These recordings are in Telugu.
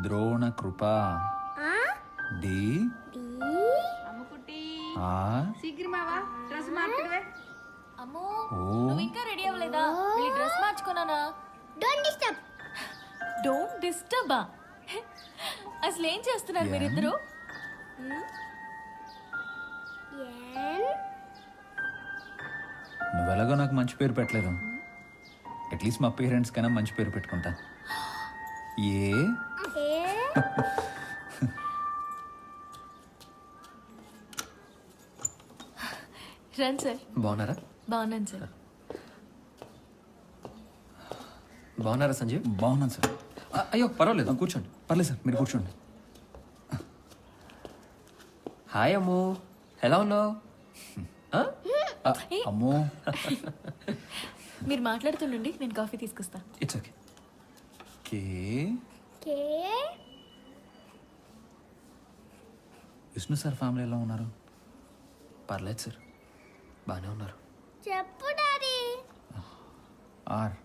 ద్రోణ కృప డి అమ్ముకుట్టి ఆర్ శీఘ్రమావా డ్రెస్ మార్కెట్వే. అమ్మో నువ్వు ఇంకా రెడీ అవ్వలేదా? వెళ్ళి డ్రెస్ మార్చుకున్నానా? Don't disturb. అసలు ఏం చేస్తున్నారు మీరిద్దరు? నువ్వెలాగో నాకు మంచి పేరు పెట్టలేదు, అట్లీస్ట్ మా పేరెంట్స్ కన్నా మంచి పేరు పెట్టుకుంటా. ఏ రండి సార్. బాగున్నారా? బాగున్నాను సార్. బాగున్నారా సంజీవ్? బాగున్నాను సార్. అయ్యో పర్వాలేదు, కూర్చోండి. పర్లేదు సార్, మీరు కూర్చోండి. హాయ్ అమ్ము, ఎలా ఉన్నావు? అమ్మో, మీరు మాట్లాడుతుండండి, నేను కాఫీ తీసుకొస్తా. It's okay. K Vishnu sir family ఎలా ఉన్నారు? పర్లేదు సార్, బాగానే ఉన్నారు. చెప్పు డాడీ. ఆర్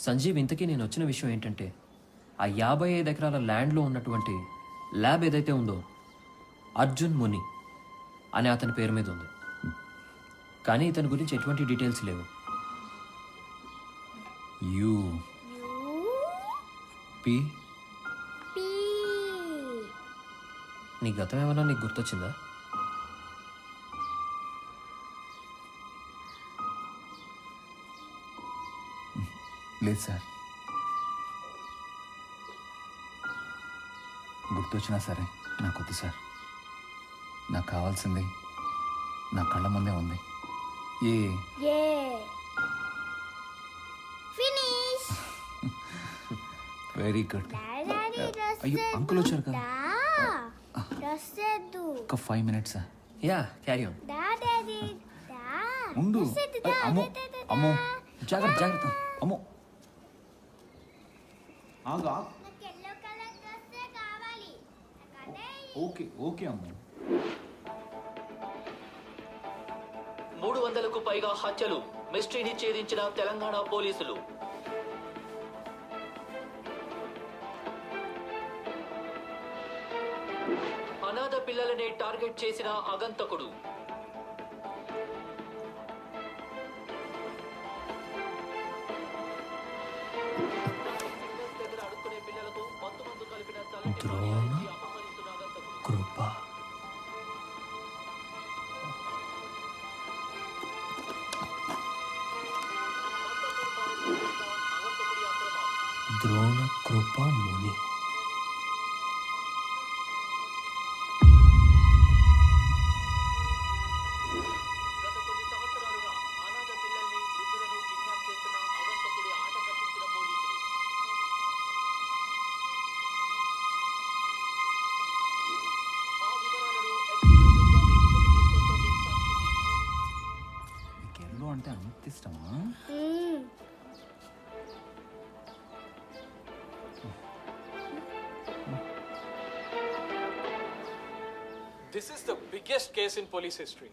సంజీవ్, ఇంతకీ నేను వచ్చిన విషయం ఏంటంటే, ఆ 55 ఎకరాల ల్యాండ్లో ఉన్నటువంటి ల్యాబ్ ఏదైతే ఉందో అర్జున్ ముని అనే అతని పేరు మీద ఉంది. కానీ ఇతని గురించి ఎటువంటి డీటెయిల్స్ లేవు. యూ పి నీ గతం ఏమన్నా నీకు గుర్తొచ్చిందా? లేదు సార్, గుర్తొచ్చినా సరే నాకు వద్దు సార్. నాకు కావాల్సింది నా కళ్ళ ముందే ఉంది. ఫినిష్. Very good. డాడీ అయ్యో అంకుల్ వచ్చారు కదా, రస్సేద్దు. ఒక 5 minutes. Yeah, carry on. Daddy ఉండు. అమ్మో అమ్మో, జాగ్రత్త జాగ్రత్త. అమ్మో ఆగా. నాకు ఎల్లో కలర్ డ్రెస్సే కావాలి. ఓకే ఓకే అమ్మో. 300కు పైగా హత్యలు, మిస్టరీని ఛేదించిన తెలంగాణ పోలీసులు. అనాథ పిల్లలనే టార్గెట్ చేసిన అగంతకుడు. దగ్గర అడుక్కునే పిల్లలకు మత్తు కలిపిన ద్రోణ కృప. ద్రోణ కృప ముని. గత కొన్ని సంవత్సరాలుగా అనాథ పిల్లల్ని, వృద్ధులను కిడ్నాప్ చేస్తున్న అగంతకుడి ఆట కట్టించిన పోలీసులు. ఆ వివరాలను ఎక్స్క్లూజివ్గా మీ ముందుకు తీసుకొస్తుంది సాక్షి టీవీ. మీకు ఎల్లో అంటే అంత ఇష్టమా? This is the biggest case in police history.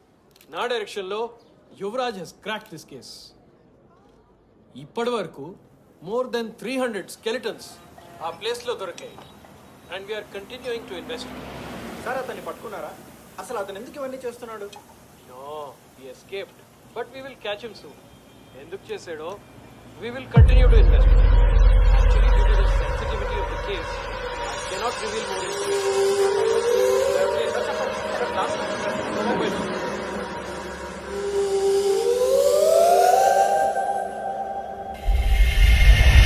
నా డైరెక్షన్లో Yuvraj he's cracked this case. ఇప్పటి వరకు మోర్ దెన్ 300 స్కెలిటన్స్ ఆ ప్లేస్లో దొరికాయి. And we are continuing to investigate. Sir అతన్ని పట్టుకున్నారా? అసలు అతను ఎందుకు ఇవన్నీ చేస్తున్నాడు? No, he escaped, but we will catch him soon. ఎందుకు చేశాడో we will continue to investigate.